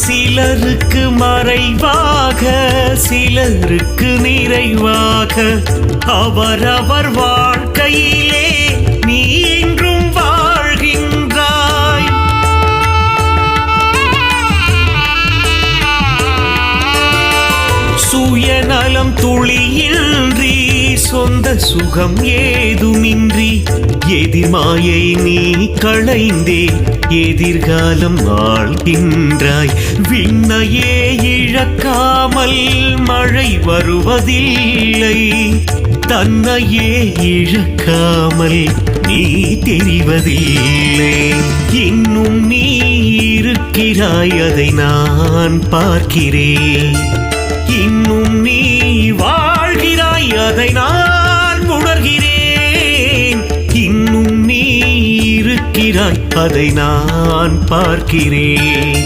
சிலருக்கு மறைவாக சிலருக்கு நிறைவாக அவரவர் வாழ்க்கையிலே நீ இன்றும் வாழ்கின்றாய். சுயநலம் துளியின்றி சொந்த சுகம் ஏதுமின்றி எதிர்மாயை நீ களைந்தே எதிர்காலம் வாழ்கின்றாய். விண்ணையே இழக்காமல் மழை வருவதில்லை, தன்னையே இழக்காமல் நீ தெரிவதில்லை. இன்னும் நீ இருக்கிறாய், அதை நான் பார்க்கிறேன். இன்னும் நீ வாழ்கிறாய், அதை நான் உணர்கிறேன். இன்னும் நீ இருக்கிறாய், அதை நான் பார்க்கிறேன்.